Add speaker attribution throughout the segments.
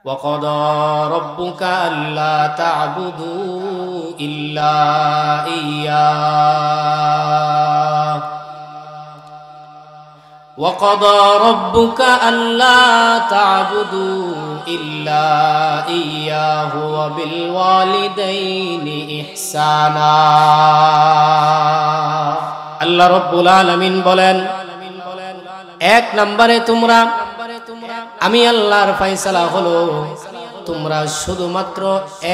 Speaker 1: وقضى ربك ألا تعبدوا إلا إياه وقضى ربك ألا تعبدوا إلا إياه وبالوالدين إحسانا আল্লাহ রব্বুল আলামিন বলেন, এক নম্বরে তোমরা, আমি আল্লাহর ফয়সালা হলো তোমরা শুধুমাত্র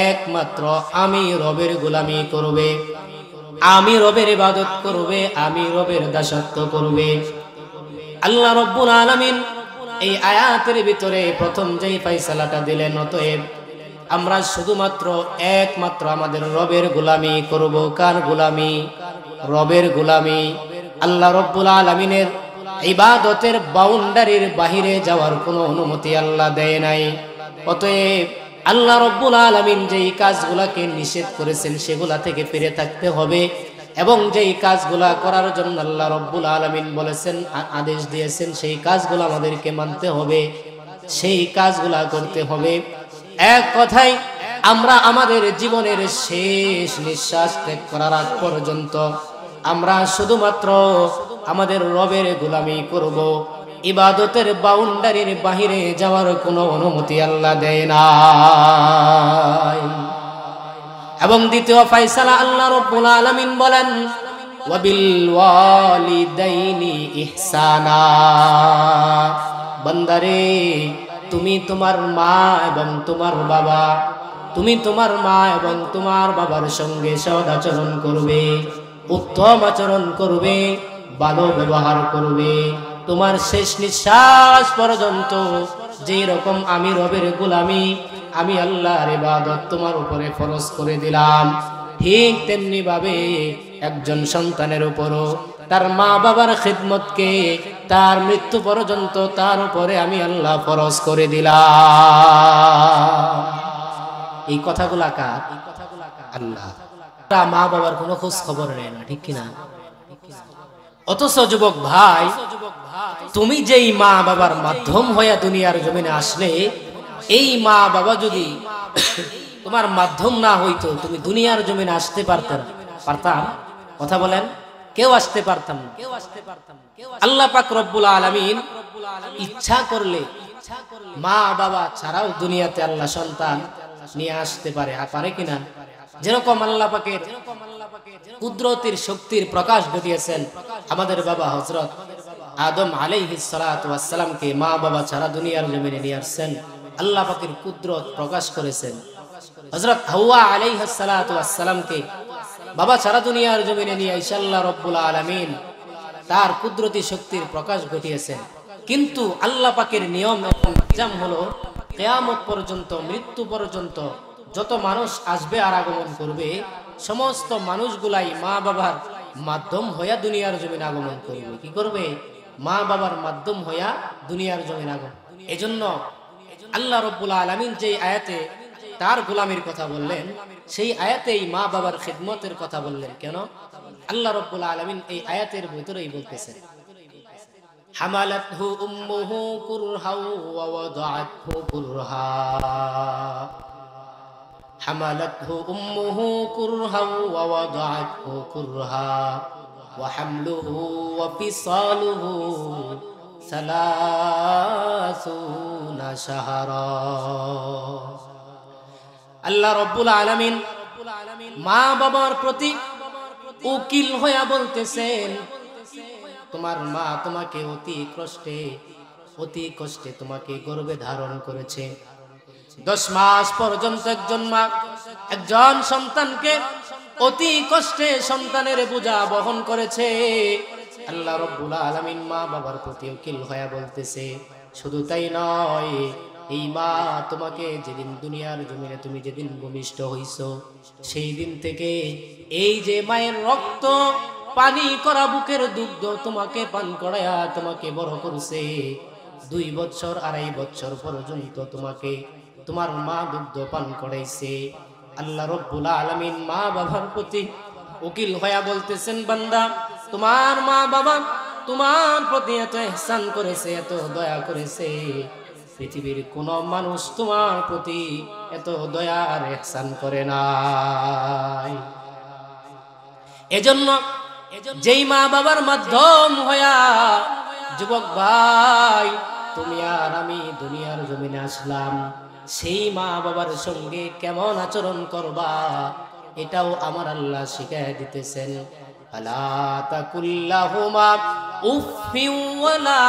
Speaker 1: একমাত্র আমি রবের গোলামি করবে, আমি রবের ইবাদত করবে, আমি রবের দাসত্ব করবে। আল্লাহ রব্বুল আলামিন এই আয়াতের ভিতরে প্রথম যেই ফয়সালাটা দিলেন, অতএব আমরা শুধুমাত্র একমাত্র আমাদের রবের গোলামি করব। কার গোলামি? রবের গোলামি। আল্লাহ রব্বুল আলামিনের ইবাদতের বাউন্ডারির বাহিরে যাওয়ার কোনো অনুমতি আল্লাহ দেয় নাই। অতএব আল্লাহ রব্বুল আলামিন যেই কাজগুলাকে নিষেধ করেছেন সেগুলা থেকে ফিরে থাকতে হবে, এবং যেই কাজগুলা করার জন্য আল্লাহ রব্বুল আলামিন বলেছেন, আদেশ দিয়েছেন, সেই কাজগুলো আমাদেরকে মানতে হবে, সেই কাজগুলা করতে হবে। এক কথায় আমরা আমাদের জীবনের শেষ নিঃশ্বাস ত্যাগ করার আগ পর্যন্ত আমরা শুধুমাত্র আমাদের রবের গোলামি করব। ইবাদতের বাউন্ডারির বাহিরে যাওয়ার কোনো অনুমতি আল্লাহ দেয় না। এবং দ্বিতীয় ফয়সালা আল্লাহ রব্বুল আলামিন বলেন, ওয়াবিল ওয়ালিদাইনি ইহসানা। বান্দারে, তুমি তোমার মা এবং তোমার বাবা, তুমি তোমার মা এবং তোমার বাবার সঙ্গে সৎ আচরণ করবে, উত্তম আচরণ করবে, ভালো ব্যবহার করবে। তোমার শেষ নিঃশ্বাস পর্যন্ত যেই রকম আমি রবের গোলামি, আমি আল্লাহর ইবাদত তোমার উপরে ফরজ করে দিলাম, ঠিক তেমনি ভাবে একজন সন্তানের উপরও তার মা বাবার খিদমতকে তার মৃত্যু পর্যন্ত তার উপরে আমি আল্লাহ ফরজ করে দিলাম। এই কথাগুলা কার? আল্লাহ। মা বাবার কোনো খোঁজ খবর নেয় না, ঠিক কিনা? অথচ যুবক ভাই, তুমি যেই মা বাবার মাধ্যম হয়ে দুনিয়ার জমিনে আসলে, এই মা বাবা যদি তোমার মাধ্যম না হইতো, তুমি দুনিয়ার জমিনে আসতে পারতাম? কথা বলেন, কেউ আসতে পারতাম না। আল্লাহ পাক রব্বুল আলামিন ইচ্ছা করলে মা বাবা ছাড়াও দুনিয়াতে আল্লাহ সন্তান নিয়ে আসতে পারে, পারে কিনা? যেরকম আল্লাহ পাকের কুদরতের শক্তির প্রকাশ ঘটিয়েছেন আমাদের বাবা হযরত আদম আলাইহিস সালাতু ওয়াস সালামকে মা বাবা ছাড়া দুনিয়ার জমিনে নিয়ে আসছেন, আল্লাহ পাকের কুদরত প্রকাশ করেছেন। হযরত হাওয়া আলাইহিস সালাতু ওয়াস সালামকে বাবা ছাড়া দুনিয়ার জমিনে নিয়ে আইসা আল্লাহ রব্বুল আলামিন তার কুদরতি শক্তির প্রকাশ ঘটিয়েছেন। কিন্তু আল্লাহ পাকের নিয়ম এবং নিজাম হলো, কিয়ামত পর্যন্ত, মৃত্যু পর্যন্ত যত মানুষ আসবে আর আগমন করবে, সমস্ত মানুষগুলাই মা বাবার মাধ্যম হইয়া দুনিয়ার জমিনে আগমন করবে। কি করবে? মা বাবার মাধ্যম হইয়া দুনিয়ার জমিনে আগমন। এজন্য আল্লাহ রব্বুল আলামিন যে আয়াতে তার গোলামির কথা বললেন, সেই আয়াতেই মা বাবার খিদমতের কথা বললেন। কেন? আল্লাহ রব্বুল আলামিন এই আয়াতের ভিতরেই বলতেছেন, হামালাতহু উম্মুহু কুরহাও ওয়া ওয়াদাআতহু কুরহা, হামালাতহু উম্মুহু কুরহাও ওয়া ওয়াদাআতহু কুরহা ওয়া হামলুহু ওয়া ফিসালুহু সালাসুনা শাহরা। আল্লাহ রব্বুল আলামিন মা বাবার প্রতি উকিল হইয়া বলতেছেন, তোমার মা তোমাকে অতি কষ্টে তোমাকে গর্ভে ধারণ করেছে। 10 মাস পর্যন্ত একজন মা একজন সন্তানকে অতি কষ্টে সন্তানের বোঝা বহন করেছে। আল্লাহ রব্বুল আলামিন মা বাবার প্রতি উকিল হইয়া বলতেছে, শুধু তাই নয়, এই মা তোমাকে যেদিন দুনিয়ার জমিনে তুমি যেদিন ভূমিষ্ঠ হইছো, সেই দিন থেকে এই যে মায়ের রক্ত পানি করা বুকের দুগ্ধ তোমাকে পান করায়া তোমাকে বড় করছে, 2 বছর 2.5 বছর পর্যন্ত তোমাকে তোমার মা দুগ্ধ পান করাইছে। আল্লাহ রব্বুল আলামিন মা বাবার প্রতি উকিল হইয়া বলতেছেন, বান্দা, তোমার মা বাবা তোমার প্রতি এত ইহসান করেছে, এত দয়া করেছে, পৃথিবীর কোন মানুষ তোমার প্রতি এত দয়ার ইহসান করে নাই। এজন্য যেই মা বাবার মাধ্যম হইয়া যুবক ভাই তুমি আর আমি দুনিয়ার জমিনে আসলাম, সেই মা বাবার সঙ্গে কেমন আচরণ করবা এটাও আমার আল্লাহ শিখায় দিতেছেন। আলা তাকুল্লাহুমা উফফি ওয়ালা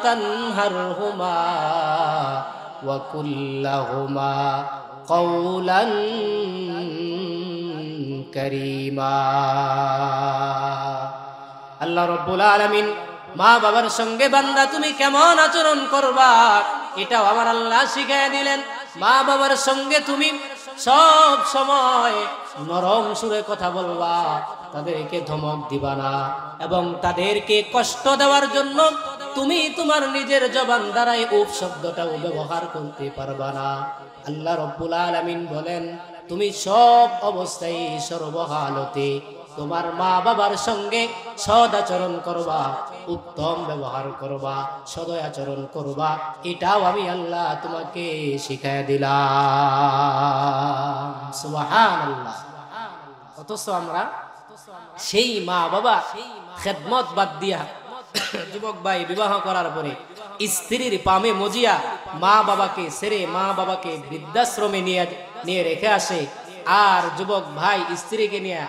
Speaker 1: তানহারহুমা ওয়া কুল্লাহুমা কওলান কারীমা। আল্লাহ রাব্বুল আলামিন মা বাবার সঙ্গে বান্দা তুমি কেমন আচরণ করবা এটাও আমার আল্লাহ শিখায় দিলেন। মা বাবার সঙ্গে তুমি সব সময় নরম সুরে কথা বলবা, তাদেরকে ধমক দিবা না এবং তাদেরকে কষ্ট দেওয়ার জন্য তুমি তোমার নিজের জবান দ্বারাই উফ শব্দটাও ব্যবহার করতে পারবা না। আল্লাহ রাব্বুল আলামিন বলেন তুমি সব অবস্থায় সর্বহালতে তোমার মা বাবার সঙ্গে সদ আচরণ করবা, উত্তম ব্যবহার করবা, সদয় আচরণ করবা, এটাও আমি আল্লাহ তোমাকে শিখায় দিলাম। সুবহানাল্লাহ। অথচ আমরা সেই মা বাবা খেদমত বাদ দিয়া যুবক ভাই বিবাহ করার পরে স্ত্রীর পামে মজিয়া মা বাবাকে ছেড়ে মা বাবাকে বৃদ্ধাশ্রমে নিয়ে রেখে আসে, আর যুবক ভাই স্ত্রীকে নিয়ে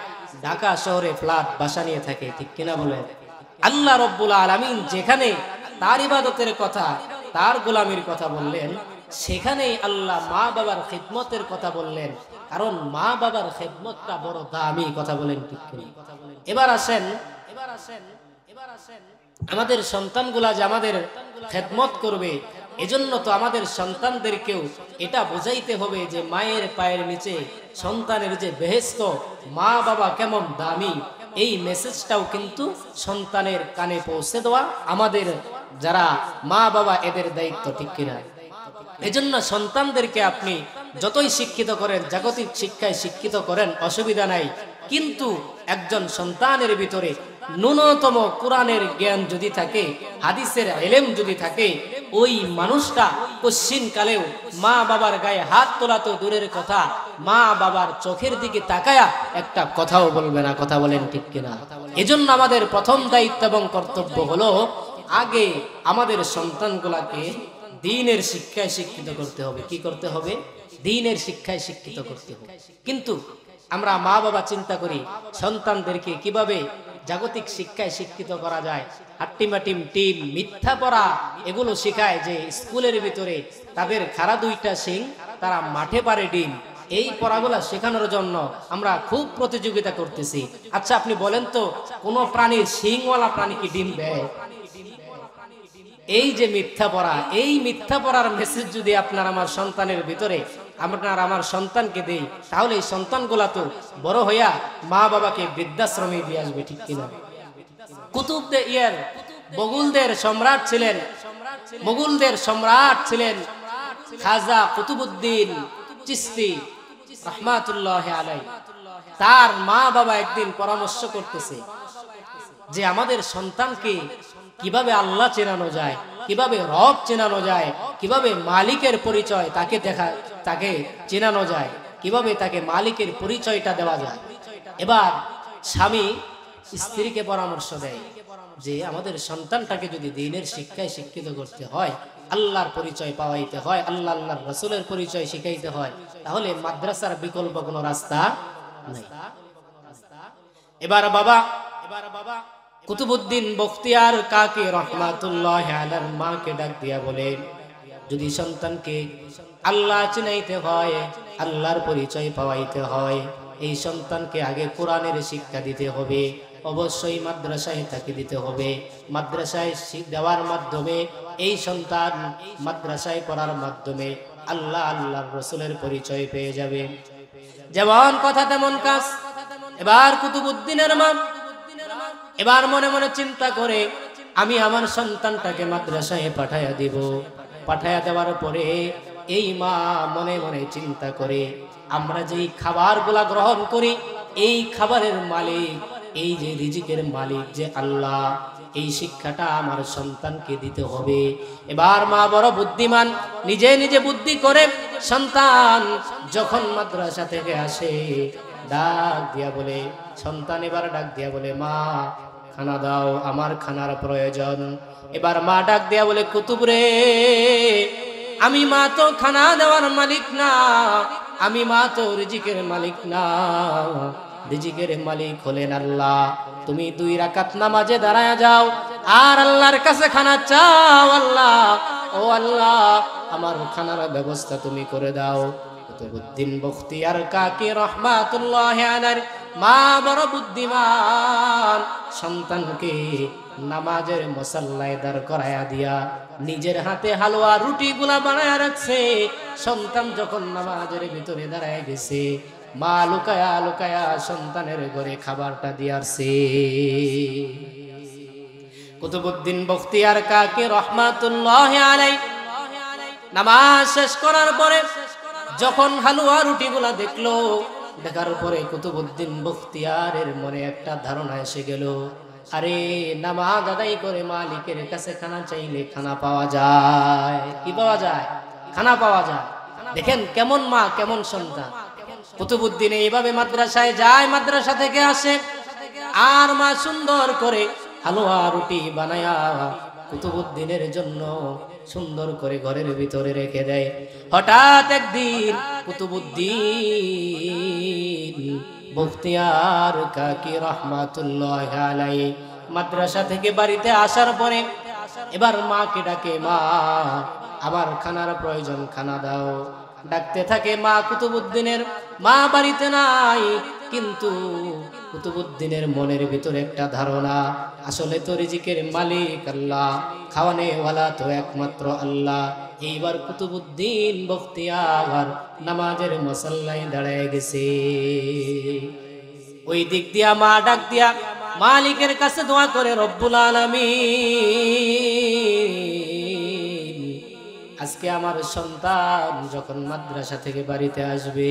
Speaker 1: ঢাকা শহরে ফ্ল্যাট বাসা নিয়ে থাকে। ঠিক কিনা বলেন? আল্লাহ রাব্বুল আলামিন যেখানে তার ইবাদতের কথা, তার গোলামির কথা বললেন, সেখানেই আল্লাহ মা বাবার খিদমতের কথা বললেন, কারণ মা বাবার খিদমতটা বড় দামি। কথা বলেন ঠিক কিনা? এবার আসেন আমাদের সন্তানগুলা যে আমাদের খিদমত করবে, এজন্য তো আমাদের সন্তানদেরকেও এটা বোঝাইতে হবে যে মায়ের পায়ের নিচে সন্তানের যে বেহেশত, মা বাবা কেমন দামি, এই মেসেজটাও কিন্তু সন্তানের কানে পৌঁছে দেওয়া আমাদের যারা মা বাবা এদের দায়িত্ব। ঠিক কিনা? এজন্য সন্তানদেরকে আপনি যতই শিক্ষিত করেন, জাগতিক শিক্ষায় শিক্ষিত করেন, অসুবিধা নাই, কিন্তু একজন সন্তানের ভিতরে ন্যূনতম কোরআনের জ্ঞান যদি থাকে, হাদিসের ইলম যদি থাকে, ওই মানুষটা কশ্চিন কালেও মা বাবার গায়ে হাত তোলা তো দূরের কথা, মা বাবার চোখের দিকে তাকায়া একটা কথাও বলবে না। কথা বলেন ঠিক কিনা? এজন্য আমাদের প্রথম দায়িত্ব এবং কর্তব্য হলো আগে আমাদের সন্তানগুলাকে দ্বীনের শিক্ষায় শিক্ষিত করতে হবে। কি করতে হবে? দ্বীনের শিক্ষায় শিক্ষিত করতে হবে। কিন্তু আমরা মা বাবা চিন্তা করি সন্তানদেরকে কিভাবে জাগতিক শিক্ষায় শিক্ষিত করা যায়, হাট্টিমাটিম টিম মিথ্যা পড়া এগুলো শেখায় যে স্কুলের ভিতরে তাদের খাড়া দুইটা শিং, তারা মাঠে পারে ডিম, এই পড়াগুলা শেখানোর জন্য আমরা খুব প্রতিযোগিতা করতেছি। আচ্ছা আপনি বলেন তো কোন প্রাণীর শিংওয়ালা প্রাণী কি ডিম দেয়? এই যে মিথ্যা পড়া, এই মিথ্যা পড়ার মেসেজ যদি আপনার আমার সন্তানের ভিতরে আপনার আমার সন্তানকে দেই, তাহলে এই সন্তানগুলা তো বড় হইয়া মা বাবাকে বৃদ্ধাশ্রমে দিয়ে আসবে। ঠিক কিনা? মোগলদের সম্রাট ছিলেন খাজা কুতুবউদ্দিন চিশতি রাহমাতুল্লাহি আলাইহি। তার মা বাবা একদিন পরামর্শ করতেছে যে আমাদের সন্তানকে কিভাবে আল্লাহ চেনানো যায়, কিভাবে রব চেনানো যায়, কিভাবে মালিকের পরিচয় তাকে চেনানো যায়, কিভাবে তাকে মালিকের পরিচয়টা দেওয়া যায়। এবার স্বামী স্ত্রীকে পরামর্শ দেয় যে আমাদের সন্তানটাকে যদি দ্বীনের শিক্ষায় শিক্ষিত করতে হয়, আল্লাহর পরিচয় পাওয়াইতে হয়, আল্লাহর রাসূলের পরিচয় শিখাইতে হয়, তাহলে মাদ্রাসার বিকল্প কোনো রাস্তা নাই। এবার বাবা কুতুবউদ্দিন বখতিয়ার কাকি রহমাতুল্লাহি আলাইহির মাকে ডাক দিয়া বলেন, যদি সন্তানকে আল্লাহ চিনাইতে হয়, আল্লাহর পরিচয় পাওয়াইতে হয়, এই সন্তানকে আগে কোরআনের শিক্ষা দিতে হবে, অবশ্যই মাদ্রাসায় তাকে দিতে হবে। মাদ্রাসায় দেওয়ার মাধ্যমে এই সন্তান মাদ্রাসায় পড়ার মাধ্যমে আল্লাহর রাসূলের পরিচয় পেয়ে যাবে। যেমন কথা তেমন কাজ। এবার কুতুবউদ্দিনের মা এবার মনে মনে চিন্তা করে আমি আমার সন্তানটাকে মাদ্রাসায় পাঠাইয়া দিব। পাঠাইয়া দেওয়ার পরে এই মা মনে মনে চিন্তা করে আমরা যেই খাবারগুলা গ্রহণ করি, এই খাবারের মালিক, এই যে রিজিকের মালিক যে আল্লাহ, এই শিক্ষাটা আমার সন্তানকে দিতে হবে। এবার মা বড় বুদ্ধিমান, নিজে নিজে বুদ্ধি করে সন্তান যখন মাদ্রাসা থেকে আসে ডাক দিয়া বলে, সন্তান এবার ডাক দিয়া বলে, মা খানা দাও, আমার খানার প্রয়োজন। এবার মা ডাক দিয়া বলে, কুতুব রে, আমি মা তো খানা দেওয়ার মালিক না, আমি মা তো রিজিকের মালিক না, রিজিকের মালিক হলেন আল্লাহ। তুমি 2 রাকাত নামাজে দাঁড়ায় যাও আর আল্লাহর কাছে খানা চাও, আল্লাহ ও আল্লাহ আমার খানার ব্যবস্থা তুমি করে দাও। কুতুবউদ্দিন বখতিয়ার কাকি রহমাতুল্লাহ আলাইহি মা বড় বুদ্ধিমান, সন্তানকে নামাজের মুসাল্লায় দাঁড় করায়া দিয়া নিজের হাতে হালুয়া রুটি গুলা বানায়া রাখছে। সন্তান যখন নামাজের ভিতরে দাঁড়ায় গেছে, মা লুকায়া লুকায়া সন্তানের ঘরে খাবারটা দিয়াছে। কুতুবউদ্দিন বখতিয়ার কাকি রহমাতুল্লাহ আলাইহি নামাজ শেষ করার পরে যখন হালুয়া রুটি গুলা দেখলো, দেখার পরে কুতুবউদ্দিন বখতিয়ারের মনে একটা ধারণা এসে গেল, আরে নামাজ আদায় করে মালিকের কাছে খানা চাইলে খানা পাওয়া যায়। কি পাওয়া যায়? খানা পাওয়া যায়। দেখেন কেমন মা কেমন সন্তান। কুতুবউদ্দিন এইভাবে মাদ্রাসায় যায়, মাদ্রাসা থেকে আসে আর মা সুন্দর করে হালুয়া রুটি বানায়া কুতুবউদ্দিনের জন্য সুন্দর করে ঘরের ভিতরে রেখে দেয়। হঠাৎ একদিন কুতুবউদ্দিন বখতিয়ার কাকি রহমাতুল্লাহ আলাইহি মাদ্রাসা থেকে বাড়িতে আসার পরে এবার মাকে ডাকে, মা আমার খানার প্রয়োজন, খানা দাও। ডাকতে থাকে মা কুতুবউদ্দিনের মা বাড়িতে নাই, কিন্তু কুতুবউদ্দিনের মনের ভিতরে একটা ধারণা, আসলে তো রিজিকের মালিক আল্লাহ, খাওয়ানেওয়ালা তো একমাত্র আল্লাহ। এইবার কুতুবউদ্দিন বখতিয়ার নামাজের মুসাল্লায় দাঁড়ায় গেছে। ওই দিক দিয়া মা ডাক দিয়া মালিকের কাছে দোয়া করে, রব্বুল আলামিন আজকে আমার সন্তান যখন মাদ্রাসা থেকে বাড়িতে আসবে,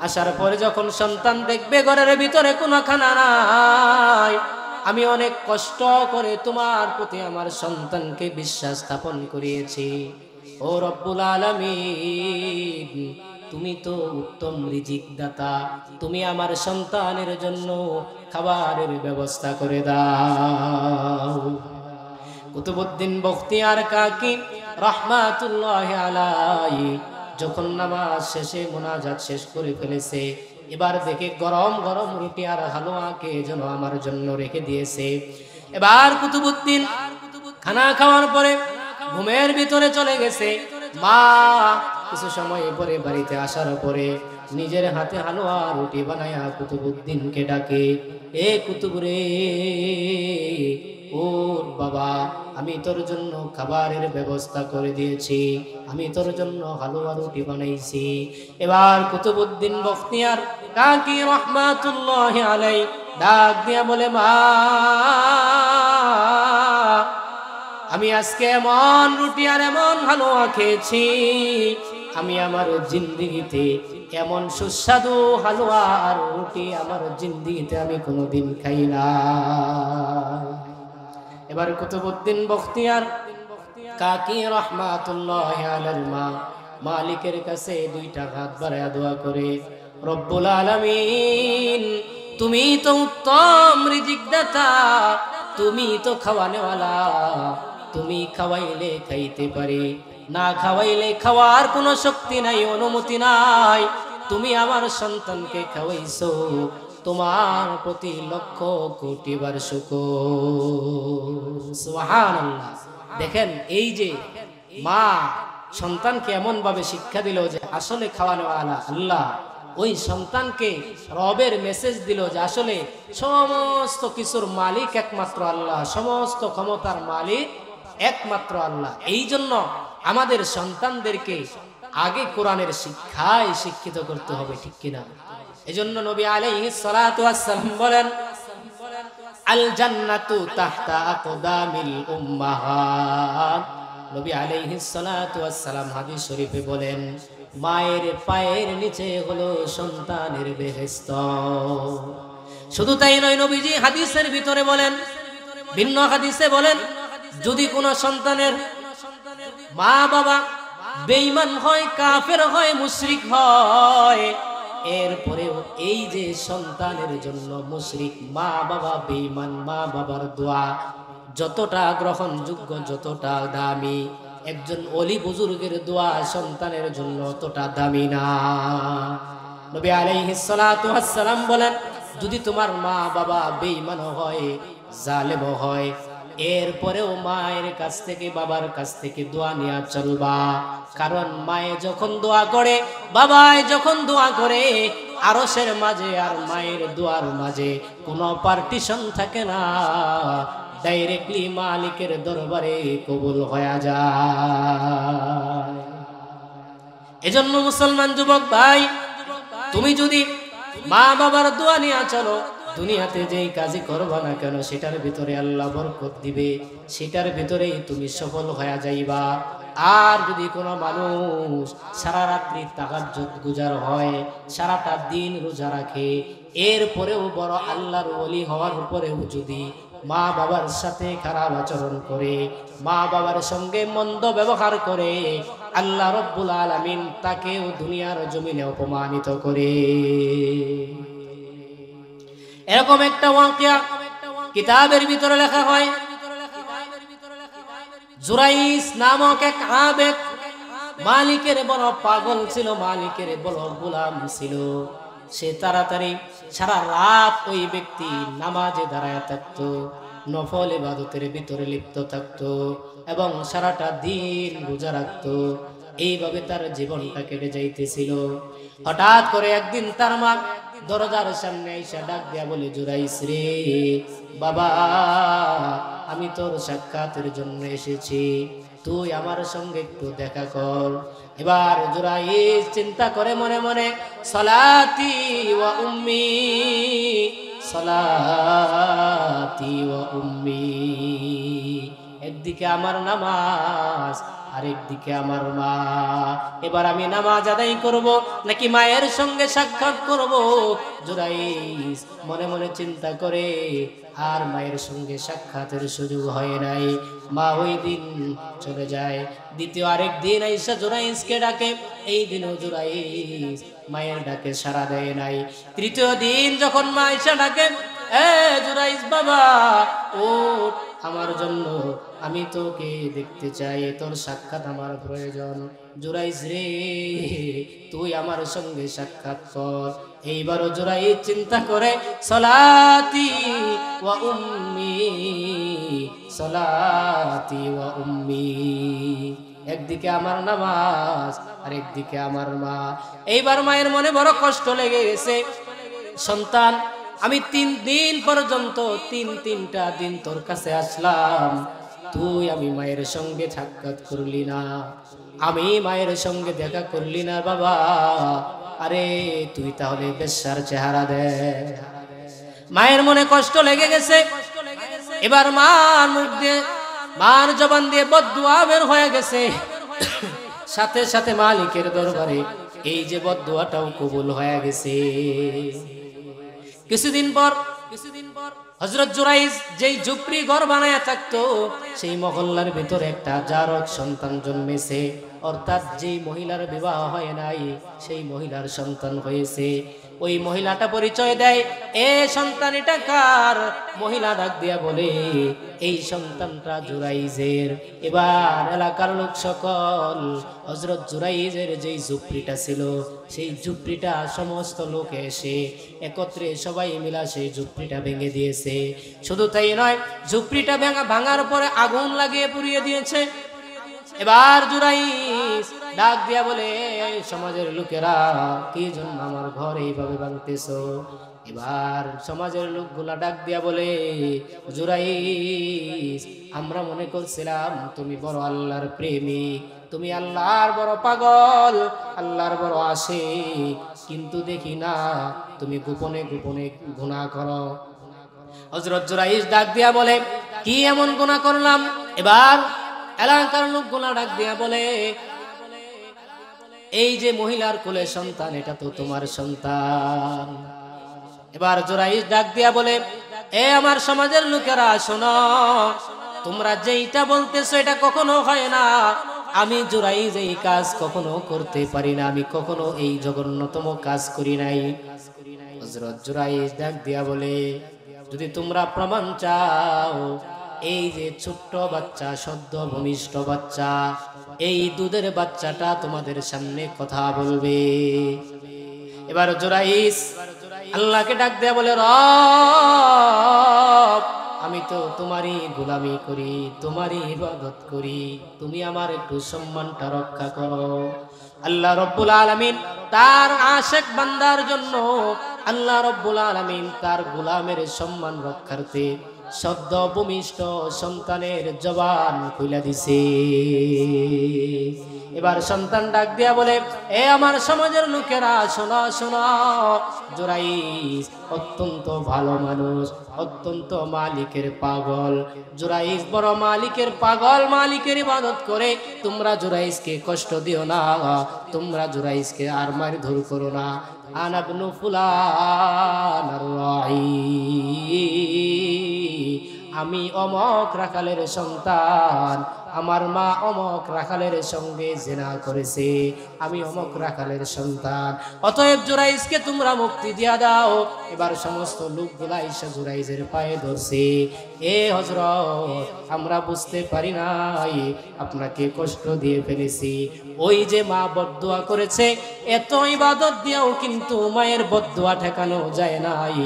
Speaker 1: আসার পরে যখন সন্তান দেখবে ঘরের ভিতরে কোনো খানা নাই, আমি অনেক কষ্ট করে তোমার প্রতি আমার সন্তানকে বিশ্বাস স্থাপন করিয়েছি। ও রব্বুল আলামিন তুমি তো উত্তম রিজিক দাতা, তুমি আমার সন্তানের জন্য খাবারের ব্যবস্থা করে দাও। কুতুবউদ্দিন বখতিয়ার কাকি রহমাতুল্লাহ আলাইহি যখন নামাজ শেষে মুনাজাত শেষ করে ফেলেছে, এবার দেখে গরম গরম রুটি আর হালুয়াকে যেন আমার জন্য রেখে দিয়েছে। এবার কুতুবউদ্দিন খানা খাওয়ার পরে ঘুমের ভিতরে চলে গেছে। মা কিছু সময় পরে বাড়িতে আসার পরে নিজের হাতে হালুয়া রুটি বানায়া কুতুবউদ্দিনকে ডাকে, এ কুতুব রে, ও বাবা, আমি তোর জন্য খাবারের ব্যবস্থা করে দিয়েছি, আমি তোর জন্য হালুয়া রুটি বানাইছি। এবার কুতুবউদ্দিন বখতিয়ার কাকি রহমাতুল্লাহ আলাইহি ডাক দিয়া বলে, মা আমি আজকে এমন রুটি আর এমন হালুয়া খেয়েছি, আমি আমার জিন্দেগিতে এমন সুস্বাদু হালুয়া আর রুটি আমার জিন্দেগিতে আমি কোনোদিন খাই না। এবার কুতুবউদ্দিন বখতিয়ার কাকি রহমাতুল্লাহ আলাইহি মা মালিকের কাছে 2টা হাত বাড়ায়া দোয়া করে, রব্বুল আলামিন তুমি তো উত্তম রিজিক দাতা, তুমি তো খাওয়ানেওয়ালা, তুমি খাওয়াইলে খাইতে পারি, না খাওয়াইলে খাওয়ার কোনো শক্তি নাই, অনুমতি নাই। তুমি আমার সন্তানকে খাওয়াইছো, তোমার প্রতি লক্ষ কোটি বার শুকর। সুবহানাল্লাহ। দেখেন এই যে মা সন্তানকে এমন ভাবে শিক্ষা দিল যে আসলে খাওয়ানোওয়ালা আল্লাহ, ওই সন্তানকে রবের মেসেজ দিল যে আসলে সমস্ত কিছুর মালিক একমাত্র আল্লাহ, সমস্ত ক্ষমতার মালিক একমাত্র আল্লাহ। এই জন্য আমাদের সন্তানদেরকে আগে কোরআনের শিক্ষায় শিক্ষিত করতে হবে, ঠিক কিনা? এজন্য নবী আলাইহিস সালাতু ওয়াস সালাম বলেন, আল জান্নাতু তাহতা আকদামিল উম্মাহাত। নবী আলাইহিস সালাতু ওয়াস সালাম হাদিস শরীফে বলেন, মায়ের পায়ের নিচে হলো সন্তানের বেহেশত। শুধু তাই নয়, নবীজি হাদিসের ভিতরে বলেন, ভিন্ন হাদিসে বলেন, যদি কোনো সন্তানের মা বাবা বেঈমান হয়, কাফের হয়, মুশরিক হয়, এরপরেও এই যে সন্তানের জন্য মুশরিক মা বাবা, বেঈমান মা বাবার দোয়া যতটা গ্রহণযোগ্য, যতটা দামি, একজন ওলি বুজুর্গের দোয়া সন্তানের জন্য ততটা দামি না। নবী আলাইহিস সালাতু ওয়াস সালাম বলেন, যদি তোমার মা বাবা বেঈমান হয়, জালেম হয়, এরপরেও মায়ের কাছ থেকে বাবার কাছ থেকে দোয়া নিয়ে চলবা। কারণ মায়ে যখন দোয়া করে, বাবায় যখন দোয়া করে, আরশের মাঝে আর মায়ের দোয়ার মাঝে কোনো পার্টিশন থাকে না, ডাইরেক্টলি মালিকের দরবারে কবুল হয়ে যায়। এজন্য মুসলমান যুবক ভাই, তুমি যদি মা বাবার দোয়া নিয়ে চলো, দুনিয়াতে যেই কাজই করবা না কেন সেটার ভিতরে আল্লাহ বরকত দিবে, সেটার ভিতরেই তুমি সফল হয়ে যাইবা। আর যদি কোনো মানুষ সারা রাত্রি তাহাজ্জুদ গুজার হয়, সারাটা দিন রোজা রাখে, এরপরেও বড় আল্লাহর ওলি হওয়ার পরেও যদি মা বাবার সাথে খারাপ আচরণ করে, মা বাবার সঙ্গে মন্দ ব্যবহার করে, আল্লাহ রব্বুল আলামিন তাকেও দুনিয়ার জমিনে অপমানিত করে। এরকম একটা ওয়াকিয়া কিতাবের ভিতরে লেখা হয়। জুরাইস নামক এক আবেদ মালিকের বড় পাগল ছিল, মালিকের বড় গোলাম ছিল। সে তাড়াতাড়ি সারা রাত ওই ব্যক্তি নামাজে দাঁড়ায় থাকতো, নফল ইবাদতের ভিতরে লিপ্ত থাকতো এবং সারাটা দিন রোজা রাখতো। এইভাবে তার জীবনটা কেটে যাইতেছিল। হঠাৎ করে একদিন তার মা দরজার সামনে এসে ডাক দেয়া বলে, জুরাইস রে বাবা, আমি তোর সাক্ষাতের জন্য এসেছি, তুই আমার সঙ্গে একটু দেখা কর। এবার জুরাইস চিন্তা করে মনে মনে, সালাতি ওয়া উম্মি, সালাতি ওয়া উম্মি, একদিকে আমার নামাজ আরেকদিকে আমার মা, এবার আমি নামাজ আদায় করব নাকি মায়ের সঙ্গে সাক্ষাৎ করব? জুরাইস মনে মনে চিন্তা করে, আর মায়ের সঙ্গে সাক্ষাতের সুযোগ হয় নাই। মা ওই দিন চলে যায়। দ্বিতীয় আরেক দিন আইসা জুরাইসকে ডাকে, এই দিনও জুরাইস মায়ের ডাকে সাড়া দেয় নাই। তৃতীয় দিন যখন মা আইসা ডাকে, এ জুরাইস বাবা ওঠ, আমার জন্য, আমি তোকে দেখতে চাই, তোর সাক্ষাৎ আমার প্রয়োজন। জুরাইস রে, তুই আমার সঙ্গে সাক্ষাৎ কর। এইবারও জুরাইস চিন্তা করে, সালাতি ওয়া উম্মি, সালাতি ওয়া উম্মি, একদিকে আমার নামাজ আর একদিকে আমার মা। এইবার মায়ের মনে বড় কষ্ট লেগে গেছে। সন্তান, আমি 3 দিন পর্যন্ত তিনটা দিন তোর কাছে আসলাম, তুই আমি মায়ের সঙ্গে সাক্ষাৎ করলি না, আমি মায়ের সঙ্গে দেখা করলি না বাবা। আরে তুই তাহলে বেশ্যার চেহারা দে। মায়ের মনে কষ্ট লেগে গেছে। এবার মার মুখ দিয়ে, মার জবান দিয়ে বদদুয়া বের হয়ে গেছে। সাথে সাথে মালিকের দরবারে এই যে বদদুয়াটাও কবুল হয়ে গেছে। কিছুদিন পর হযরত জুরাইস যেই ঝুপড়ি ঘর বানায়া থাকতো, সেই মহল্লার ভিতরে একটা জারজ সন্তান জন্মেছে। অর্থাৎ যেই মহিলার বিবাহ হয় নাই, সেই মহিলার সন্তান হয়েছে। ওই মহিলাটা পরিচয় দেয়, এ সন্তান এটা কার? মহিলা ডাক দিয়া বলে, এই সন্তানটা জুরাইজের। এবার এলাকার লোক সকল হযরত জুরাইজের যেই ঝুপড়িটা ছিল, সেই ঝুপড়িটা সমস্ত লোক এসে একত্রে সবাই মিলা সেই ঝুপড়িটা ভেঙে দিয়েছে। শুধু তাই নয়, ঝুপড়িটা ভাঙার পরে আগুন লাগিয়ে পুড়িয়ে দিয়েছে। এবার জুরাইস ডাক দিয়া বলে, সমাজের লোকেরা, কি জন্য আমার ঘর এইভাবে ভাঙতেছো? এবার সমাজের লোকগুলা ডাক দিয়া বলে, জুরাইস, আমরা মনে করছিলাম তুমি বড় আল্লাহর প্রেমিক, তুমি আল্লাহর বড় পাগল, আল্লাহর বড় আশিক, কিন্তু দেখি না তুমি গোপনে গোপনে গুনাহ করো। হযরত জুরাইস ডাক দিয়া বলে, কি এমন গুনাহ করলাম? এবার এলাকার লোকগুলা ডাক দিয়া বলে, এই যে মহিলার কোলে সন্তান, এটা তো তোমার সন্তান। এবার জুরাইস ডাক দিয়া বলে, এ আমার সমাজের লোকেরা শোনো, তোমরা যেইটা বলতেছো এটা কখনো হয় না। আমি জুরাইজ এই কাজ কখনো করতে পারি না, আমি কখনো এই জঘন্যতম কাজ করি নাই। হযরত জুরাইজ ডাক দিয়া বলে, যদি তোমরা প্রমাণ চাও, এই যে ছোট্ট বাচ্চা, সদ্য ভূমিষ্ঠ বাচ্চা, এই দুধের বাচ্চাটা তোমাদের সামনে কথা বলবে। এবার জুরাইজ আল্লাহকে ডাক দেয়া বলে, রব, আমি তো তোমারই গোলামি করি, তোমারই ইবাদত করি, তুমি আমার একটু সম্মানটা রক্ষা করো। আল্লাহ রব্বুল আলামিন তার আশিক বান্দার জন্য, আল্লাহ রব্বুল আলামিন তার গোলামের সম্মান রক্ষার্থে সদ্য ভূমিষ্ঠ সন্তানের জবান খুলে দিছে। এবার সন্তান ডাক দিয়া বলে, এ আমার সমাজের লোকেরা শোনো শোনো, জুরাইজ অত্যন্ত ভালো মানুষ, অত্যন্ত মালিকের পাগল। জুরাইজ বড় মালিকের পাগল, মালিকের ইবাদত করে। তোমরা জুরাইজকে কষ্ট দিও না, তোমরা জুরাইজকে আর মারধর করো না। আনা ইবনু ফুলান আর-রাঈ, আমি অমক রাখালের সন্তান, আমার মা অমক রাখালের সঙ্গে জিনা করেছে, আমি অমক রাখালের সন্তান, অতএব জুরাইজকে তোমরা মুক্তি দিয়া দাও। এবার সমস্ত লোকগুলা এসে জুরাইজের পায়ে ধরছে, এ হযরত, আমরা বুঝতে পারি নাই আপনাকে কষ্ট দিয়ে ফেলেছি। ওই যে মা বদদুয়া করেছে, এত ইবাদত দিয়েও কিন্তু মায়ের বদদুয়া ঠেকানো যায় নাই,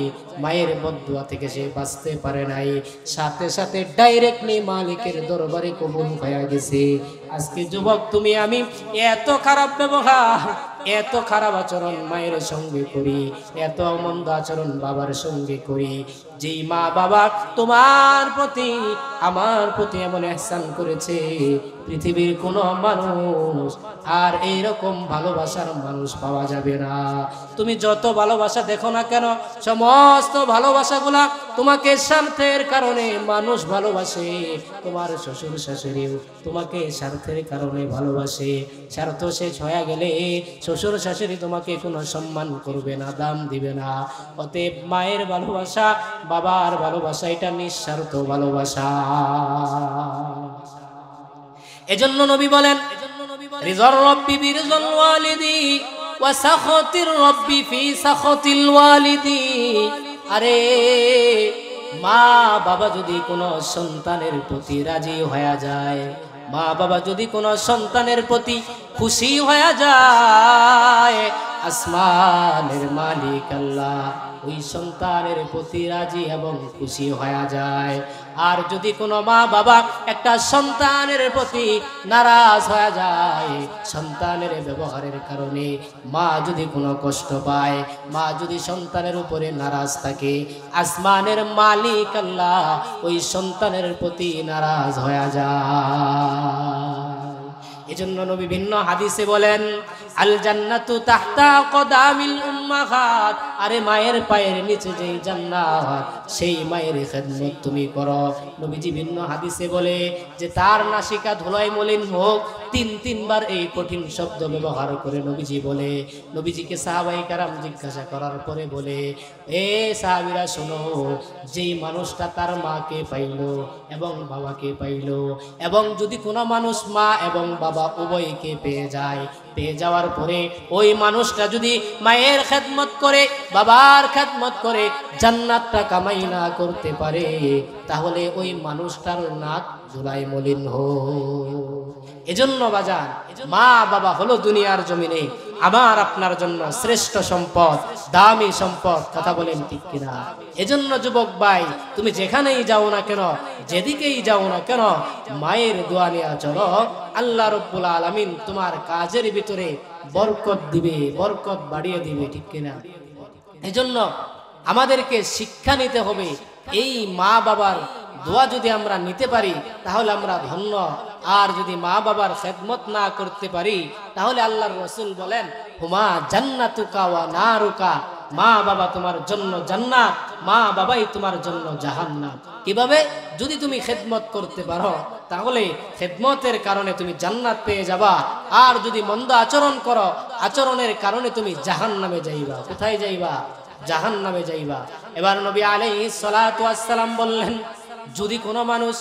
Speaker 1: মায়ের বদদুয়া থেকে সে বাঁচতে পারে নাই, সাথে সাথে ডাইরেক্টলি মালিকের দরবারে কবুল হয়ে গেছে। আজকে যুবক তুমি আমি এত খারাপ ব্যবহার, এত খারাপ আচরণ মায়ের সঙ্গে করি, এত মন্দ আচরণ বাবার সঙ্গে করি, যেই মা বাবা তোমার প্রতি আমার প্রতি এমন ইহসান করেছে, পৃথিবীর কোনো মানুষ আর এইরকম ভালোবাসার মানুষ পাওয়া যাবে না। তুমি যত ভালোবাসা দেখো না কেন, সমস্ত ভালোবাসাগুলা তোমাকে স্বার্থের কারণে মানুষ ভালোবাসে। তোমার শ্বশুর শাশুড়িও তোমাকে স্বার্থের কারণে ভালোবাসে। স্বার্থ শেষ হয়ে গেলে শ্বশুর শাশুড়ি তোমাকে কোনো সম্মান করবে না, দাম দিবে না। অতএব মায়ের ভালোবাসা, বাবার ভালোবাসা, এটা নিঃস্বার্থ ভালোবাসা। এজন্য নবী বলেন, রিজার রব্বি বিরিজাল ওয়ালিদি ওয়া সাখাতির রব্বি ফি সাখাতিল ওয়ালিদি। আরে মা বাবা যদি কোনো সন্তানের প্রতি রাজি হয়ে যায়, মা বাবা যদি কোনো সন্তানের প্রতি খুশি হয়ে যায়, আসমানের মালিক আল্লাহ ওই সন্তানের প্রতি রাজি এবং খুশি হয়ে যায়। আর যদি কোনো মা বাবা একটা সন্তানের প্রতি নারাজ হয়ে যায়, সন্তানের ব্যবহারের কারণে মা যদি কোনো কষ্ট পায়, মা যদি সন্তানের উপরে নারাজ থাকে, আসমানের মালিক আল্লাহ ওই সন্তানের প্রতি নারাজ হয়ে যায়। এজন্য নবী ভিন্ন হাদিসে বলেন, আল জান্নাতু তাহতা কদামিল উম্মাহাত। আরে মায়ের পায়ের নিচে যেই জান্নাত, সেই মায়ের খেদমত তুমি করো। নবীজি ভিন্ন হাদিসে বলে যে তার নাসিকা ধুলায় মলিন হোক, তিনবার এই কঠিন শব্দ ব্যবহার করে নবীজি বলে। নবীজিকে সাহাবায়ে কেরাম জিজ্ঞাসা করার পরে বলে, এ সাহাবীরা শোনো, যেই মানুষটা তার মাকে পাইল এবং বাবাকে পাইল, এবং যদি কোনো মানুষ মা এবং বাবা উভয়কে পেয়ে যায়, পেয়ে যাওয়ার পরে ওই মানুষটা যদি মায়ের খেদমত করে, বাবার খেদমত করে, জান্নাতটা কামাই না করতে পারে, তাহলে ওই মানুষটার নাক ধুলায় মলিন হোক। এজন্য বাজার, মা বাবা হলো দুনিয়ার জমিনে আমার আপনার জন্য শ্রেষ্ঠ সম্পদ, দামি সম্পদ। কথা বলেন ঠিক কিনা? এজন্য যুবক ভাই, তুমি যেখানেই যাও না কেন, যেদিকেই যাও না কেন, মায়ের দোয়া নিয়ে চলো। আল্লাহ রব্বুল আলামিন তোমার কাজের ভিতরে বরকত দিবে, বরকত বাড়িয়ে দিবে। ঠিক কিনা? এজন্য আমাদেরকে শিক্ষা নিতে হবে, এই মা বাবার দোয়া যদি আমরা নিতে পারি তাহলে আমরা ধন্য। আর যদি মা বাবার খেদমত না করতে পারি তাহলে আল্লাহর রাসূল বলেন, হুমা জান্নাতুকা ওয়া নারুকা। মা বাবা তোমার জন্য জান্নাত, মা বাবাই তোমার জন্য জাহান্নাম। কিভাবে? যদি তুমি খেদমত করতে পারো তাহলে খেদমতের কারণে তুমি জান্নাত পেয়ে যাবা, আর যদি মন্দ আচরণ করো, আচরণের কারণে তুমি জাহান্নামে যাইবা। কোথায় যাইবা? জাহান্নামে যাইবা। এবার নবী আলাইহিস সালাতু ওয়াস সালাম বললেন, যদি কোনো মানুষ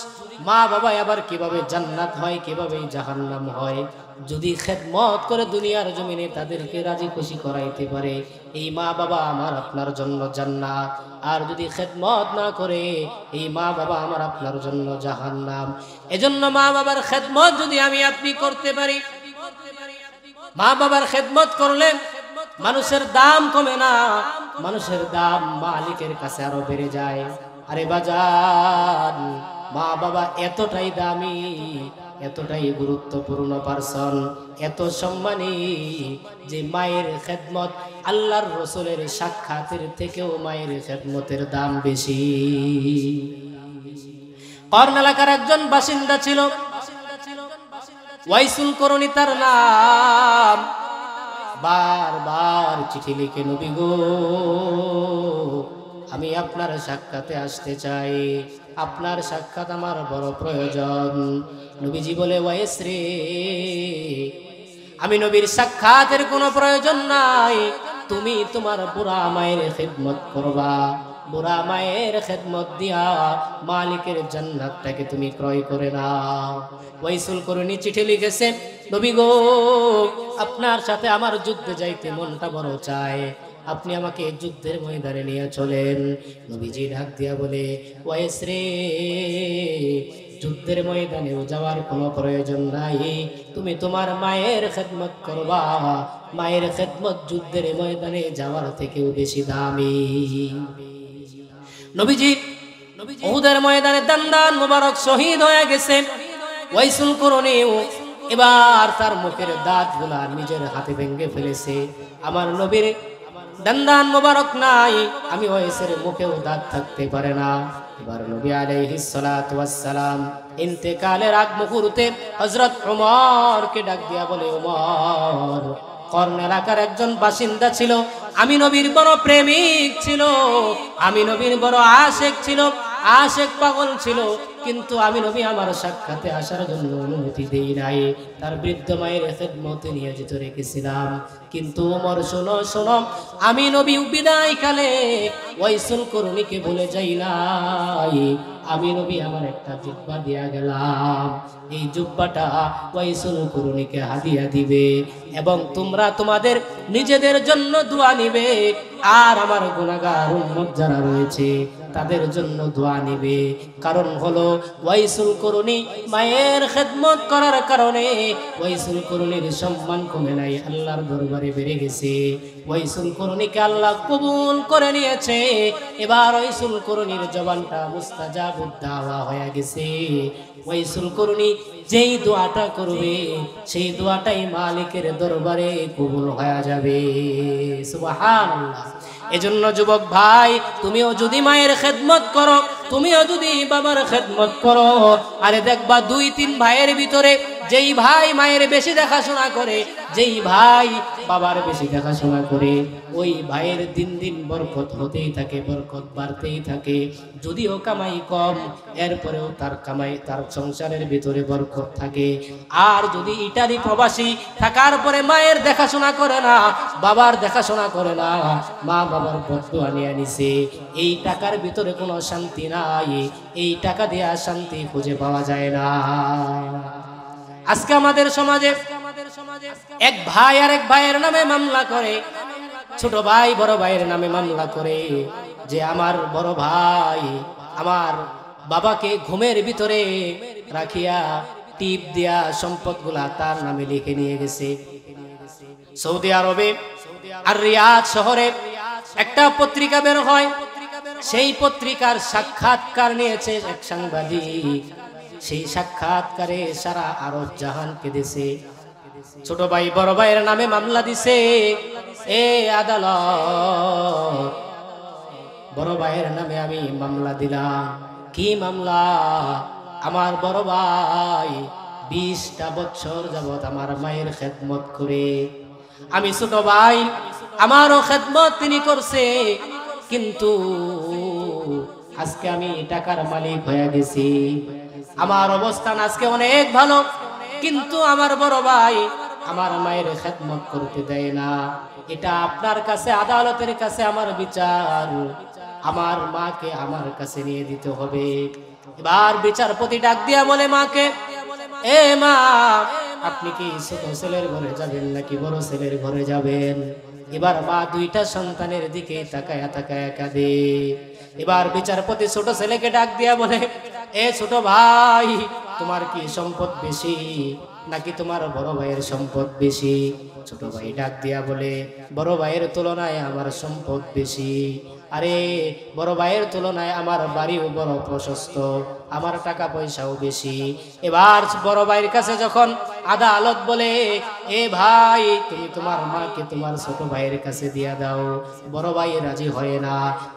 Speaker 1: মা বাবা আবার কিভাবে জান্নাত হয়, কিভাবে জাহান্নাম হয়, যদি খেদমত করে দুনিয়ার জমিনে তাদেরকে রাজি খুশি করাইতে পারে, এই মা বাবা আমার আপনার জন্য জান্নাত। আর যদি খেদমত না করে, এই মা বাবা আমার আপনার জন্য জাহান্নাম। এজন্য মা বাবার খেদমত যদি আমি আপনি করতে পারি, মা বাবার খেদমত করলে মানুষের দাম কমে না, মানুষের দাম মালিকের কাছে আরো বেড়ে যায়। আরে বাজান, মা বাবা এতটাই দামি, এতটাই গুরুত্বপূর্ণ পার্সন, এত সম্মানী যে মায়ের খেদমত আল্লাহর রসুলের সাক্ষাতের থেকেও মায়ের খেদমতের দাম বেশি। কর্ণ এলাকার একজন বাসিন্দা ছিল, ওয়াইসুল করণী তার নাম। বারবার চিঠি লিখে, নবী গো আমি আপনার সাক্ষাতে আসতে চাই, আপনার সাক্ষাৎ আমার বড় প্রয়োজন। নবীজি বলে, ওয়াইস রে, আমি নবীর সাক্ষাতের কোনো প্রয়োজন নাই, তুমি তোমার বুড়া মায়ের খেদমত করবা। বুড়া মায়ের খেদমত দিয়া মালিকের জান্নাতটাকে তুমি ক্রয় করে নাও। ওয়াইসুল করণী চিঠি লিখেছে, নবী গো আপনার সাথে আমার যুদ্ধে যাইতে মনটা বড় চায়, আপনি আমাকে যুদ্ধের ময়দানে নিয়ে চলেন। নবীজি ডাক দিয়া বলে, ওয়াইস রে, যুদ্ধের ময়দানেও যাওয়ার কোনো প্রয়োজন নাই, তুমি তোমার মায়ের খেদমত করবা। মায়ের খেদমত যুদ্ধের ময়দানে যাওয়ার থেকেও বেশি দামি। নবীজি উহুদের ময়দানে দান্দান মুবারক শহীদ হয়ে গেছে। ওয়াইসুল করণীও এবার তার মুখের দাঁতগুলা নিজের হাতে ভেঙে ফেলেছে। আমার নবীর দান্দান মুবারক নাই, আমি ওয়াইসের মুখেও দাঁত থাকতে পারে না। এবার নবী আলাইহিস সালাতু ওয়াস সালাম ইন্তেকালের আগ মুহূর্তে হযরত ওমরকে ডাক দিয়া বলে, ওমর, কর্ণ এলাকার একজন বাসিন্দা ছিল, আমি নবীর বড় প্রেমিক ছিল, আমি নবীর বড় আশেক ছিল, আশেক পাগল ছিল, কিন্তু আমি নবী আমার সাক্ষাতে আসার জন্য অনুমতি দেই নাই, তার বৃদ্ধ মায়ের খেদমতে নিয়োজিত রেখেছিলাম। কিন্তু ওমর শোনো শোনো, আমি নবী বিদায় কালে ওয়াইসুল করণীকে বলে যাই নাই, আমি নবী আমার একটা জুব্বা দিয়া গেলাম, এই জুব্বাটা ওয়াইসুল করণীকে হাদিয়া দিবে এবং তোমরা তোমাদের নিজেদের জন্য দোয়া নিবে, আর আমার গুনাহগার উম্মত যারা রয়েছে তাদের জন্য দোয়া নিবে। কারণ হলো ওয়াইসুল করণী মায়ের খেদমত করার কারণে ওয়াইসুল করণীর সম্মান কমে নাই, আল্লাহর দরবারে বেড়ে গেছে। ওয়াইসুল করণীকে আল্লাহ কবুল করে নিয়েছে। এবার ওয়াইসুল করণীর জবানটা মুস্তাজাবুদ দাওয়া হয়ে গেছে। ওয়াইসুল করণী যেই দোয়াটা করবে সেই দোয়াটাই মালিকের দরবারে কবুল হয়ে যাবে। সুবহানাল্লাহ। এজন্য যুবক ভাই, তুমিও যদি মায়ের খেদমত করো, তুমিও যদি বাবার খেদমত করো, আরে দেখবা 2-3 ভাইয়ের ভিতরে যেই ভাই মায়ের বেশি দেখাশোনা করে, যেই ভাই বাবার বেশি দেখাশোনা করে, ওই ভাইয়ের দিন দিন বরকত হতেই থাকে, বরকত বাড়তেই থাকে। যদিও কামাই কম, এরপরেও তার কামাই, তার সংসারের ভিতরে বরকত থাকে। আর যদি ইটালি প্রবাসী থাকার পরে মায়ের দেখাশোনা করে না, বাবার দেখাশোনা করে না, মা বাবার বদদোয়া নিয়ে নিছে, এই টাকার ভিতরে কোনো শান্তি নাই, এই টাকা দেয়া শান্তি খুঁজে পাওয়া যায় না। আজকে আমাদের সমাজে এক ভাই আর এক ভাইয়ের নামে মামলা করে, ছোট ভাই বড় ভাইয়ের নামে মামলা করে যে আমার বড় ভাই আমার বাবাকে ঘুমের ভিতরে রাখিয়া টিপ দিয়া সম্পদগুলা তার নামে লিখে নিয়ে গেছে। সৌদি আরবে আর রিয়াদ শহরে একটা পত্রিকা বের হয়, সেই পত্রিকার সাক্ষাৎকার নিয়েছে এক সাংবাদিক। সেই সাক্ষাৎকারে সারা আরব জাহান কেঁদেছে। ছোট ভাই বড় ভাইয়ের নামে মামলা দিছে। এ আদালত, বড় ভাইয়ের নামে আমি মামলা দিলাম। কি মামলা? আমার বড় ভাই 20টা বছর যাবত আমার মায়ের খেদমত করে, আমি ছোট ভাই আমারও খেদমত তিনি করছে, কিন্তু আজকে আমি টাকার মালিক হয়ে গেছি, আমার অবস্থান আজকে অনেক ভালো, কিন্তু আমার বড় ভাই আমার মায়ের খেদমত করতে দেয় না। এটা আপনার কাছে আদালতের কাছে আমার বিচার, আমার মাকে আমার কাছে নিয়ে দিতে হবে। এবার বিচারপতি ডাক দিয়া বলে মাকে, এ মা, আপনি কি ছোট ছেলের ঘরে যাবেন নাকি বড় ছেলের ঘরে যাবেন? এবার মা দুইটা সন্তানের দিকে তাকায়া তাকায়া কাঁদে। এবার বিচারপতি ছোট ছেলেকে ডাক দিয়া বলে, এ ছোট ভাই, তোমার কি সম্পদ বেশি নাকি তোমার বড় ভাইয়ের সম্পদ বেশি? ছোট ভাই ডাক দিয়া বলে, বড় ভাইয়ের তুলনায় আমার সম্পদ বেশি। আরে বড় ভাইয়ের তুলনায় আমার বাড়িও বড় প্রশস্ত, আমার টাকা পয়সাও বেশি। এবার বড় ভাইয়ের কাছে যখন আদালত বলে, এ ভাই, তুমি তোমার মাকে তোমার ছোট ভাইয়ের কাছে দিয়া দাও, বড় ভাই রাজি হয় না।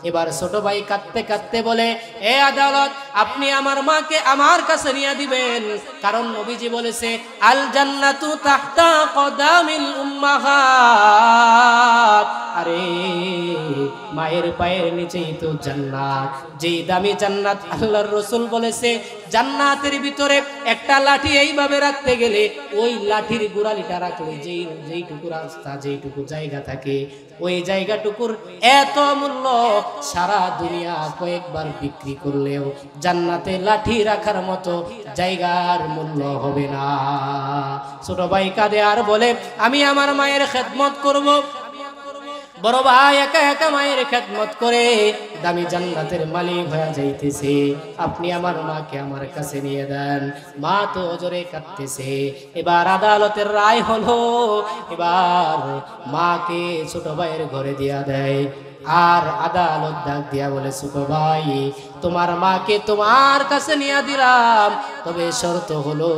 Speaker 1: এবার ছোট ভাই কাঁদতে কাঁদতে বলে, এ আদালত, আপনি আমার মাকে আমার কাছে নিয়ে দিবেন, কারণ নবীজি বলেছে, আল জান্নাতু তাহতা কদামিল উম্মাহাত। আরে মায়ের পায়ের নিচেই তো জান্নাত, যেই দামি জান্নাত আল্লাহর রাসূল বলেছে, জান্নাতের ভিতরে একটা লাঠি এইভাবে রাখতে গেলে ওই লাঠির গোড়ালিটা রাখলে যেইটুকু রাস্তা, যেইটুকু জায়গা থাকে, ওই জায়গাটুকুর এত মূল্য সারা দুনিয়া কয়েকবার বিক্রি করলেও জান্নাতে লাঠি রাখার মতো জায়গার মূল্য হবে না। ছোট ভাই কাঁদে আর বলে, আমি আমার মায়ের খেদমত করব। বড় ভাই একা একা মায়ের খেদমত করে দামি জান্নাতের মালিক হয়ে যাইতেছে, আপনি আমার মাকে আমার কাছে নিয়ে দেন। মা তো জোরে কাঁদতেছে। এবার আদালতের রায় হলো, এবার মাকে ছোট ভাইয়ের ঘরে দিয়া দেয়। আর আদালত ডাক দিয়া বলে, ছোট ভাই, তোমার মাকে তোমার কাছে নিয়ে দিলাম, তবে শর্ত হলো,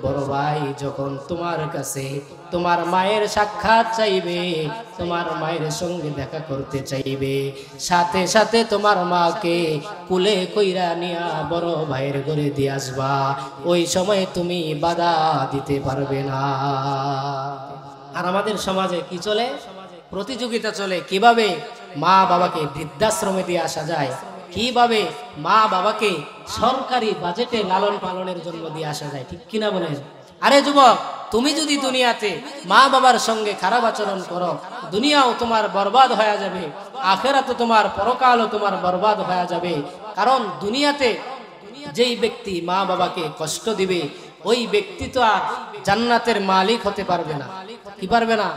Speaker 1: বড় ভাই যখন তোমার কাছে তোমার মায়ের সাক্ষাৎ চাইবে, তোমার মায়ের সঙ্গে দেখা করতে চাইবে, সাথে সাথে তোমার মাকে কুলে কইরা নিয়া বড় ভাইয়ের ঘরে দিয়ে আসবা, ওই সময় তুমি বাধা দিতে পারবে না। আর আমাদের সমাজে কি চলে? প্রতিযোগিতা চলে, কিভাবে মা বাবাকে বৃদ্ধাশ্রমে দিয়ে আসা যায়, কিভাবে মা বাবাকে সরকারি বাজেটে লালন পালনের জন্য দিয়ে আসা যায়, ঠিক কিনা বলেন? আরে যুবক, তুমি যদি দুনিয়াতে মা বাবার সঙ্গে খারাপ আচরণ করো, দুনিয়াও তোমার বরবাদ হয়ে যাবে, আখেরাতে তোমার, পরকালও তোমার বরবাদ হয়ে যাবে। কারণ দুনিয়াতে যেই ব্যক্তি মা বাবাকে কষ্ট দিবে, ওই ব্যক্তি তো আর জান্নাতের মালিক হতে পারবে না। কি পারবে না?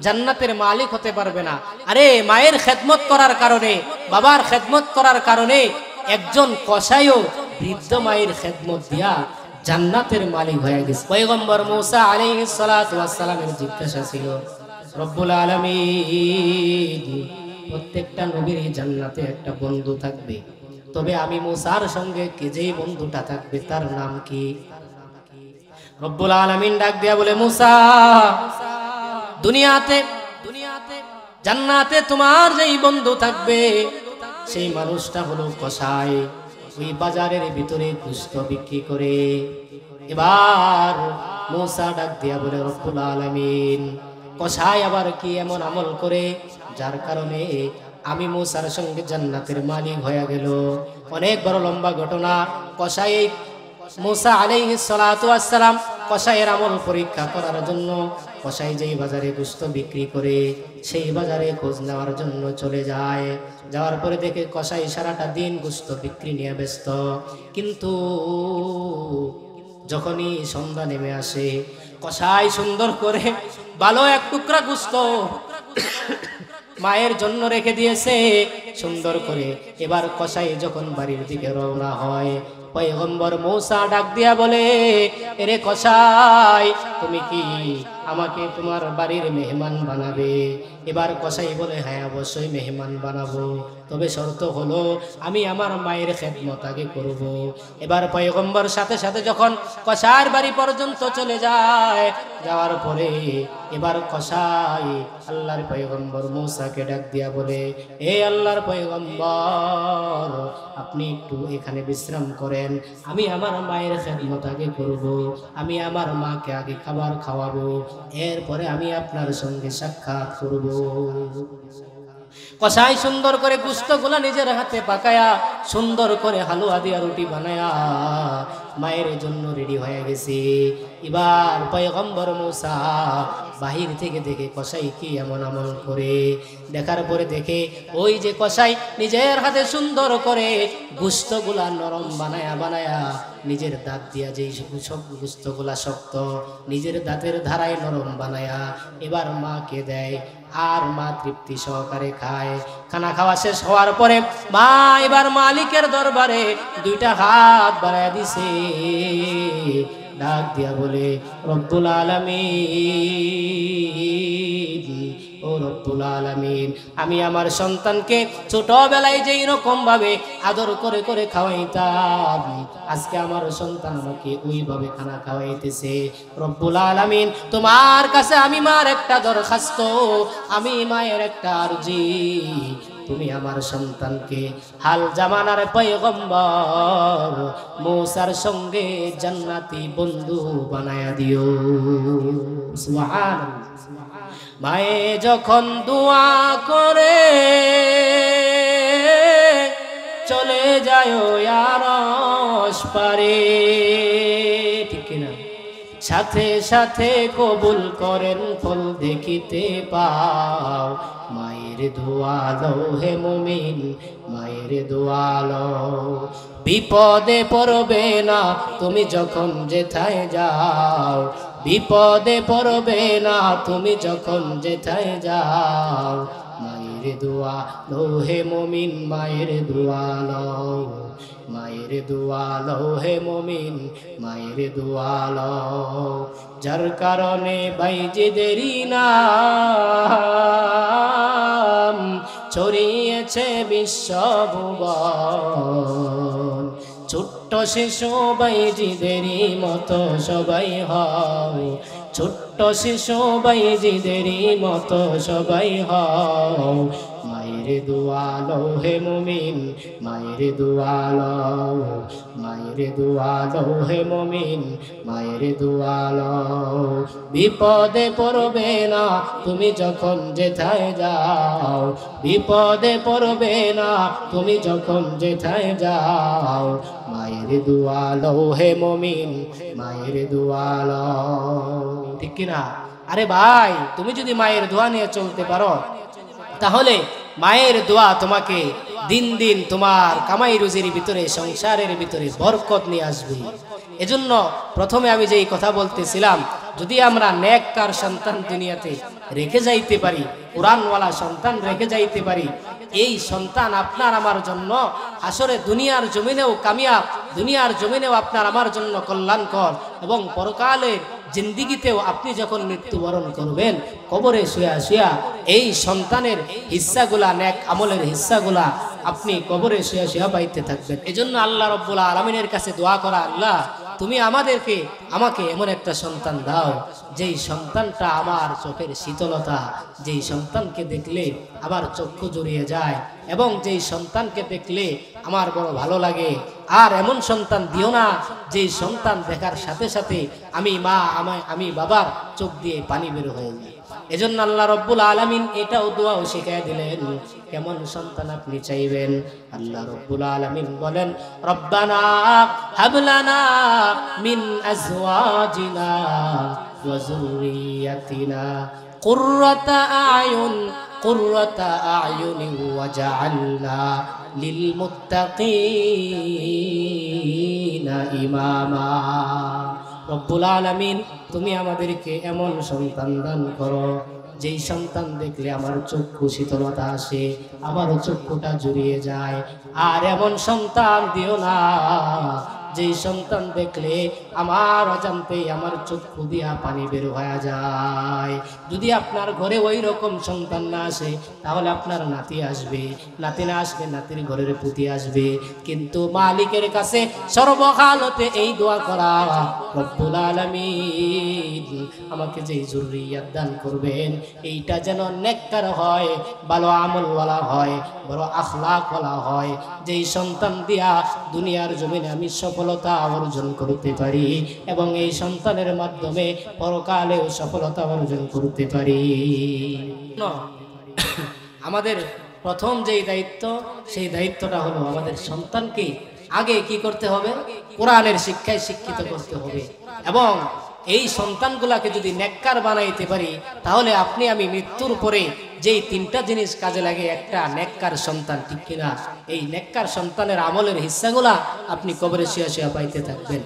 Speaker 1: জান্নাতের মালিক হতে পারবে না। আরে মায়ের খেদমত করার কারণে, বাবার খেদমত করার কারণে একজন কসাইও বৃদ্ধ মায়ের খেদমত দিয়া জান্নাতের মালিক হয়ে গেছে। পয়গম্বর মূসা আলাইহিস সালাতু ওয়াস সালামের জিজ্ঞাসা ছিল, রব্বুল আলামিন, প্রত্যেকটা নবীর জান্নাতে একটা বন্ধু থাকবে, তবে আমি মূসার সঙ্গে কে যেই বন্ধুটা থাকবে তার নাম কি? রব্বুল আলামিন ডাক দিয়া বলে, মূসা, দুনিয়াতে জান্নাতে তোমার যেই বন্ধু থাকবে সেই মানুষটা হলো কসাই, ওই বাজারের ভিতরে গোশত বিক্রি করে। এবার মূসা ডাক দিয়া বলে, রব্বুল আলামিন, কসাই আবার কি এমন আমল করে যার কারণে আমি মূসার সঙ্গে জান্নাতের মালিক হয়ে গেল? অনেক বড় লম্বা ঘটনা। কসাই মূসা আলাইহিস সালাতু ওয়াস সালাম কসাইয়ের আমল পরীক্ষা করার জন্য কসাই যেই বাজারে গোশত বিক্রি করে সেই বাজারে খোঁজ নেওয়ার জন্য চলে যায়। যাওয়ার পরে দেখে কসাই সারাটা দিন গোশত বিক্রি নিয়ে ব্যস্ত, কিন্তু যখনই সন্ধ্যা নেমে আসে, কসাই সুন্দর করে ভালো এক টুকরা গোশত মায়ের জন্য রেখে দিয়েছে সুন্দর করে। এবার কসাই যখন বাড়ির দিকে রওনা হয়, পয়গম্বর মূসা ডাক দিয়া বলে, এরে কসাই, তুমি কি আমাকে তোমার বাড়ির মেহমান বানাবে? এবার কসাই বলে, হ্যাঁ অবশ্যই মেহমান বানাবো, তবে শর্ত হলো আমি আমার মায়ের খেদমত আগে করব। এবার পয়গম্বর সাথে সাথে যখন কসাইয়ের বাড়ি পর্যন্ত চলে যায়, যাওয়ার পরে এবার কসাই আল্লাহর পয়গম্বর মূসাকে ডাক দিয়া বলে, এ আল্লাহর পয়গম্বর, আপনি একটু এখানে বিশ্রাম করেন, আমি আমার মায়ের খেদমত আগে করব, আমি আমার মাকে আগে খাবার খাওয়াবো, এরপরে আমি আপনার সঙ্গে সাক্ষাৎ করব। কসাই সুন্দর করে গোশতগুলা নিজের হাতে পাকায়া সুন্দর করে হালুয়া দিয়া রুটি বানায়া মায়ের জন্য রেডি হয়ে গেছে। এবার পয়গম্বর মূসা বাহির থেকে দেখে কসাই কি এমন আমল করে। দেখার পরে দেখে ওই যে কসাই নিজের হাতে সুন্দর করে গোশতগুলা নরম বানায়া বানায়া নিজের দাঁত দিয়া যেই সব গোশতগুলা শক্ত নিজের দাঁতের ধারায় নরম বানায়া এবার মাকে দেয়। আর মা তৃপ্তি সহকারে খায়। খানা খাওয়া শেষ হওয়ার পরে মা এবার মালিকের দরবারে দুইটা হাত বাড়ায় দিছে, ডাক দিয়া বলে রব্বুল আলামিন, ও রব্বুল আলামিন, আমি আমার সন্তানকে ছোটবেলায় যেই রকম ভাবে আদর করে করে খাওয়াইতাম আজকে আমার সন্তান আমাকে ওইভাবে খানা খাওয়াইতেছে। রব্বুল আলামিন, তোমার কাছে আমি মার একটা দরখাস্ত, আমি মায়ের একটা আরজি, তুমি আমার সন্তানকে হাল জামানার পয়গম্বর মূসার সঙ্গে জান্নাতি বন্ধু বানায়া দিও। সুবহানাল্লাহ। মায়ে যখন দোয়া করে চলে যায় আরশ পারে, ঠিক না, সাথে সাথে কবুল করেন ফল দেখিতে পাও। মায়ের দোয়া লও হে মুমিন, মায়ের দোয়া লও। বিপদে পড়বে না তুমি যখন যেথায় যাও, বিপদে পড়বে না তুমি যখন যেথায় যাও। মায়ের দোয়া লও হে মুমিন, মায়ের দোয়া লও, মায়ের দোয়া লও হে মুমিন, মায়ের দোয়া লও। যার কারণে বাইজিদেরই নাম ছড়িয়েছে বিশ্বভুবন। ছোট্ট শিশু বাইজিদেরই মতো সবাই হও, ছোট্ট শিশু বাইজিদেরই মতো সবাই হও। মায়ের দোয়া লও হে মুমিন, মায়ের দোয়া লও, মায়ের দোয়া লও হে মুমিন, মায়ের দোয়া লও। বিপদে পড়বে না তুমি যখন যেথায় যাও, বিপদে পড়বে না তুমি যখন যেথায় যাও। মায়ের দোয়া লও হে মুমিন, মায়ের দোয়া লও। ঠিক কিনা? আরে ভাই, তুমি যদি মায়ের দোয়া নিয়ে চলতে পারো তাহলে মায়ের দোয়া তোমাকে দিন দিন তোমার কামাই রুজির ভিতরে সংসারের ভিতরে বরকত নিয়ে আসবে। এজন্য প্রথমে আমি যেই কথা বলতেছিলাম, যদি আমরা নেককার সন্তান দুনিয়াতে রেখে যাইতে পারি, কোরআনওয়ালা সন্তান রেখে যাইতে পারি, এই সন্তান আপনার আমার জন্য আসলে দুনিয়ার জমিনেও কামিয়াব, দুনিয়ার জমিনেও আপনার আমার জন্য কল্যাণকর, এবং পরকালের জিন্দিগিতেও আপনি যখন মৃত্যুবরণ করবেন কবরে শুয়া শুয়া এই সন্তানের হিস্সাগুলা, নেক আমলের হিস্সাগুলা আপনি কবরে শুয়া শুয়া পাইতে থাকবেন। এজন্য আল্লাহ রাব্বুল আলামিনের কাছে দোয়া করা, আল্লাহ তুমি আমাকে এমন একটা সন্তান দাও যেই সন্তানটা আমার চোখের শীতলতা, যেই সন্তানকে দেখলে আমার চক্ষু জুড়িয়ে যায়, এবং যেই সন্তানকে দেখলে আমার বড় ভালো লাগে। আর এমন সন্তান দিও না যেই সন্তান দেখার সাথে সাথে আমি বাবার চোখ দিয়ে পানি বের হয়ে যায়। এজন্য আল্লাহ রাব্বুল আলামিন এটাও দোয়াও শিখায় দিলেন, কেমন সন্তান আপনি চাইবেন। আল্লাহ রাব্বুল আলামিন বলেন, রব্বানা হাবলানা মিন আজওয়াজিনা ওয়া যুররিয়াতিনা কুররাতা আয়ুন ওয়াজআলনা লিল মুত্তাকিনা ইমামা। রব্বুল আলামিন, তুমি আমাদেরকে এমন সন্তান দান করো যেই সন্তান দেখলে আমার চক্ষু শীতলতা আসে, আমার চক্ষুটা জুড়িয়ে যায়। আর এমন সন্তান দিও না যেই সন্তান দেখলে আমার অজান্তেই আমার চক্ষু দিয়া পানি বের হয়ে যায়। যদি আপনার ঘরে ওই রকম সন্তান না আসে তাহলে আপনার নাতি আসবে, নাতি না আসবে নাতির ঘরের পুতি আসবে। কিন্তু মালিকের কাছে সর্বকালতে এই দোয়া করা, রব্বুল আলামিন আমাকে যেই যুররিয়াত দান করবেন এইটা যেন নেককার হয়, ভালো আমলওয়ালা হয়, বড় আখলাকওয়ালা হয়, যেই সন্তান দিয়া দুনিয়ার জমিনে আমি সফলতা অর্জন করতে পারি এবং এই সন্তানের মাধ্যমে পরকালেও সফলতা অর্জন করতে পারি। আমাদের প্রথম যেই দায়িত্ব, সেই দায়িত্বটা হলো আমাদের সন্তানকে আগে কি করতে হবে? কোরআনের শিক্ষায় শিক্ষিত করতে হবে। এবং এই সন্তানগুলাকে যদি নেককার বানাইতে পারি, তাহলে আপনি আমি মৃত্যুর পরে যেই তিনটা জিনিস কাজে লাগে, একটা নেককার সন্তান, ঠিক কিনা? এই নেককার সন্তানের আমলের হিস্সাগুলা আপনি কবরে শুয়ে শুয়ে পাইতে থাকবেন।